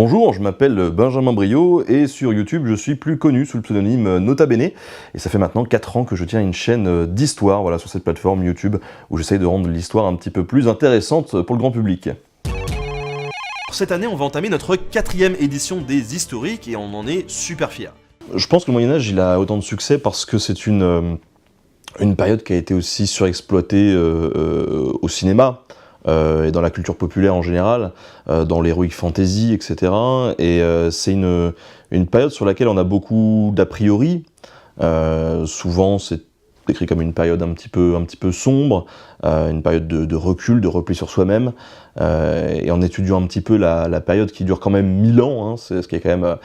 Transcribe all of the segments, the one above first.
Bonjour, je m'appelle Benjamin Briot et sur YouTube je suis plus connu sous le pseudonyme Nota Bene et ça fait maintenant 4 ans que je tiens une chaîne d'histoire voilà, sur cette plateforme YouTube où j'essaye de rendre l'histoire un petit peu plus intéressante pour le grand public. Cette année on va entamer notre 4e édition des historiques et on en est super fiers. Je pense que le Moyen-Âge il a autant de succès parce que c'est une période qui a été aussi surexploitée au cinéma. Et dans la culture populaire en général, dans l'heroic fantasy, etc. Et c'est une période sur laquelle on a beaucoup d'a priori. Souvent, c'est décrit comme une période un petit peu sombre, une période de recul, de repli sur soi-même. Et en étudiant un petit peu la période qui dure quand même 1000 ans, hein, c'est ce qui est quand même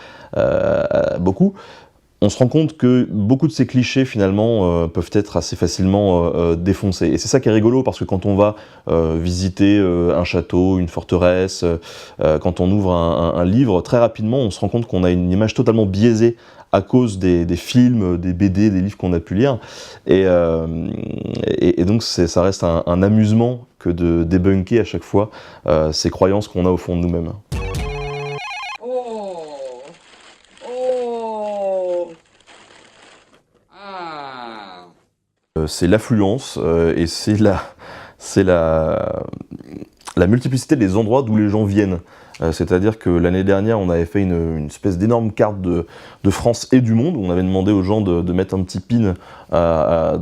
beaucoup, on se rend compte que beaucoup de ces clichés, finalement, peuvent être assez facilement défoncés. Et c'est ça qui est rigolo, parce que quand on va visiter un château, une forteresse, quand on ouvre un livre, très rapidement, on se rend compte qu'on a une image totalement biaisée à cause des films, des BD, des livres qu'on a pu lire. Et donc, ça reste un amusement que de débunker à chaque fois ces croyances qu'on a au fond de nous-mêmes. C'est l'affluence et c'est la multiplicité des endroits d'où les gens viennent. C'est-à-dire que l'année dernière, on avait fait une espèce d'énorme carte de France et du monde, où on avait demandé aux gens de mettre un petit pin à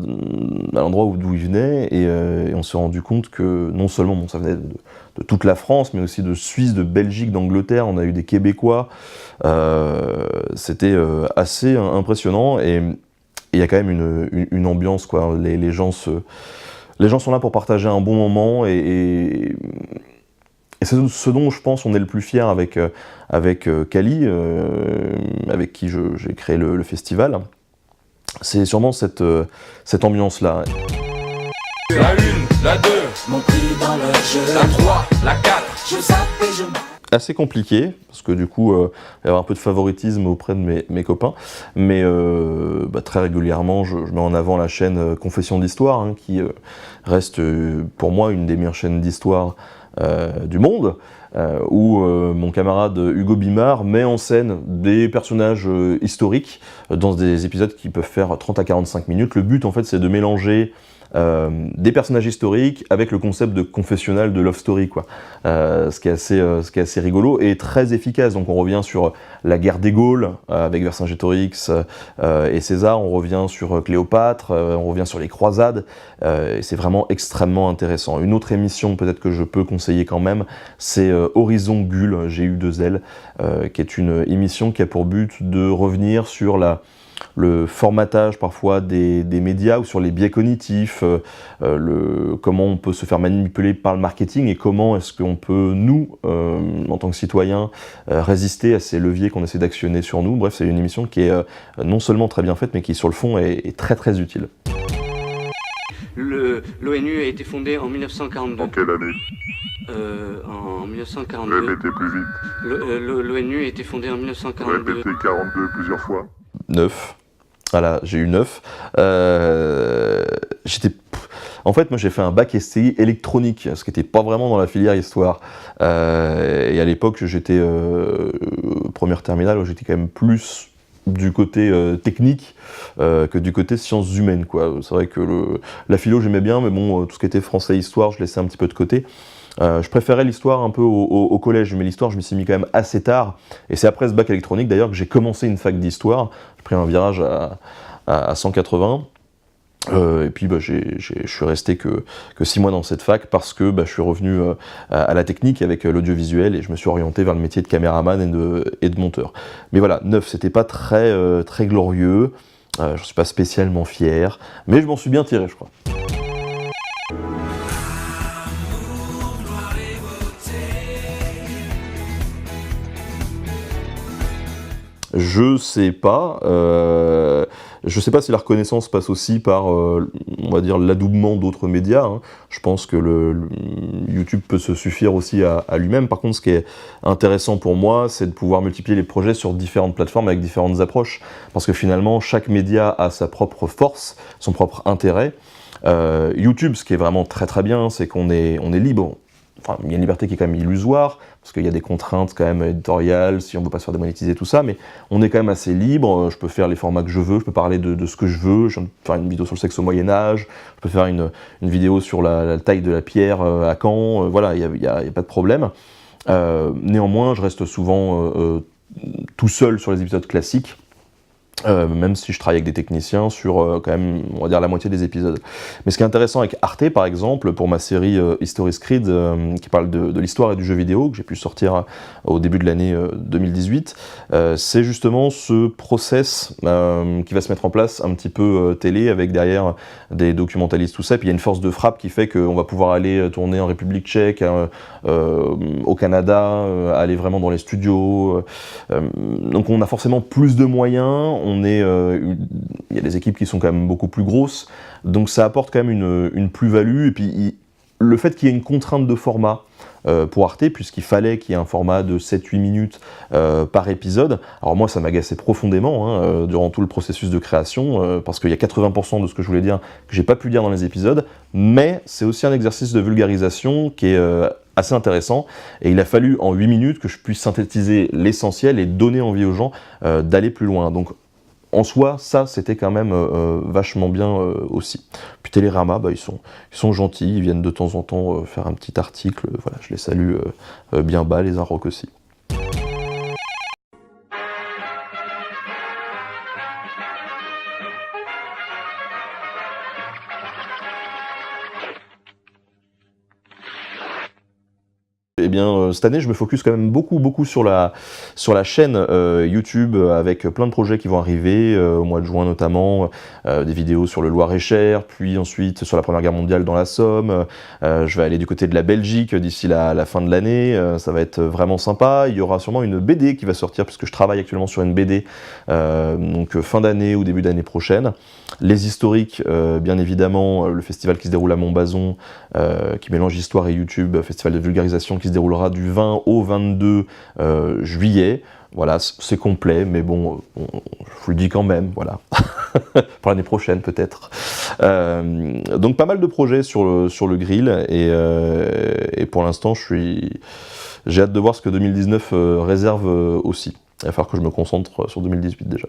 l'endroit d'où ils venaient, et on s'est rendu compte que non seulement ça venait de toute la France, mais aussi de Suisse, de Belgique, d'Angleterre, on a eu des Québécois. C'était assez impressionnant, et il y a quand même une ambiance, quoi. Les gens sont là pour partager un bon moment, et c'est ce dont je pense on est le plus fier avec Kali, avec qui j'ai créé le festival. C'est sûrement cette ambiance-là. La 1, la 2, mon prix dans le jeu. La 3, la 4, je zappe et je assez compliqué, parce que du coup, il va y avoir un peu de favoritisme auprès de mes copains, mais très régulièrement, je mets en avant la chaîne Confession d'Histoire, hein, qui reste pour moi une des meilleures chaînes d'histoire du monde, où mon camarade Hugo Bimard met en scène des personnages historiques dans des épisodes qui peuvent faire 30 à 45 minutes. Le but, en fait, c'est de mélanger des personnages historiques avec le concept de confessionnal de love story, quoi. Ce qui est assez rigolo et très efficace. Donc on revient sur la guerre des Gaules avec Vercingétorix et César, on revient sur Cléopâtre, on revient sur les croisades, et c'est vraiment extrêmement intéressant. Une autre émission peut-être que je peux conseiller quand même, c'est Horizon Gull, G-U-2-L, qui est une émission qui a pour but de revenir sur le formatage parfois des médias ou sur les biais cognitifs, comment on peut se faire manipuler par le marketing et comment est-ce qu'on peut, nous, en tant que citoyens, résister à ces leviers qu'on essaie d'actionner sur nous. Bref, c'est une émission qui est non seulement très bien faite, mais qui, sur le fond, est très très utile. L'ONU a été fondée en 1942. En quelle année? En 1942. Répétez plus vite. L'ONU a été fondée en 1942. Répétez 42 plusieurs fois. 9. Voilà, j'ai eu 9. En fait, moi j'ai fait un bac STI électronique, ce qui n'était pas vraiment dans la filière histoire. Et à l'époque, j'étais première terminale, où j'étais quand même plus du côté technique que du côté sciences humaines, quoi. C'est vrai que la philo j'aimais bien, mais bon, tout ce qui était français histoire, je laissais un petit peu de côté. Je préférais l'histoire un peu au collège, mais l'histoire je m'y suis mis quand même assez tard, et c'est après ce bac électronique d'ailleurs que j'ai commencé une fac d'histoire. J'ai pris un virage à 180, et puis je suis resté que 6 mois dans cette fac, parce que je suis revenu à la technique avec l'audiovisuel, et je me suis orienté vers le métier de caméraman et de monteur. Mais voilà, 9, c'était pas très glorieux, j'en suis pas spécialement fier, mais je m'en suis bien tiré, je crois. Je sais pas si la reconnaissance passe aussi par, on va dire, l'adoubement d'autres médias, hein. Je pense que YouTube peut se suffire aussi à lui-même. Par contre, ce qui est intéressant pour moi, c'est de pouvoir multiplier les projets sur différentes plateformes avec différentes approches, parce que finalement, chaque média a sa propre force, son propre intérêt. YouTube, ce qui est vraiment très très bien, c'est qu'on est libre. Enfin, il y a une liberté qui est quand même illusoire, parce qu'il y a des contraintes quand même éditoriales, si on veut pas se faire démonétiser, tout ça, mais on est quand même assez libre, je peux faire les formats que je veux, je peux parler de ce que je veux, je peux faire une vidéo sur le sexe au Moyen-Âge, je peux faire une vidéo sur la taille de la pierre à Caen, voilà, il n'y a pas de problème. Néanmoins, je reste souvent tout seul sur les épisodes classiques, même si je travaille avec des techniciens sur quand même, on va dire, la moitié des épisodes. Mais ce qui est intéressant avec Arte, par exemple, pour ma série History Screed, qui parle de l'histoire et du jeu vidéo, que j'ai pu sortir au début de l'année 2018, c'est justement ce process qui va se mettre en place un petit peu télé, avec derrière des documentalistes, tout ça, puis il y a une force de frappe qui fait qu'on va pouvoir aller tourner en République tchèque, au Canada, aller vraiment dans les studios, donc on a forcément plus de moyens, il y a des équipes qui sont quand même beaucoup plus grosses, donc ça apporte quand même une plus-value, et puis le fait qu'il y ait une contrainte de format pour Arte, puisqu'il fallait qu'il y ait un format de 7-8 minutes par épisode, alors moi ça m'agaçait profondément durant tout le processus de création, parce qu'il y a 80% de ce que je voulais dire que j'ai pas pu dire dans les épisodes, mais c'est aussi un exercice de vulgarisation qui est assez intéressant, et il a fallu en 8 minutes que je puisse synthétiser l'essentiel et donner envie aux gens d'aller plus loin. Donc en soi, ça, c'était quand même vachement bien aussi. Puis Télérama, ils sont gentils, ils viennent de temps en temps faire un petit article, voilà, je les salue bien bas, les Inrocks aussi. Eh bien, cette année, je me focus quand même beaucoup sur la chaîne YouTube, avec plein de projets qui vont arriver, au mois de juin notamment, des vidéos sur le Loir-et-Cher, puis ensuite sur la Première Guerre mondiale dans la Somme, je vais aller du côté de la Belgique d'ici la fin de l'année, ça va être vraiment sympa. Il y aura sûrement une BD qui va sortir, puisque je travaille actuellement sur une BD, donc fin d'année ou début d'année prochaine. Les historiques, bien évidemment, le festival qui se déroule à Montbazon, qui mélange histoire et YouTube, festival de vulgarisation qui se déroulera du 20 au 22 juillet. Voilà, c'est complet, mais bon, je vous le dis quand même, voilà. Pour l'année prochaine, peut-être. Donc pas mal de projets sur le grill, et pour l'instant, j'ai hâte de voir ce que 2019 réserve aussi. Il va falloir que je me concentre sur 2018 déjà.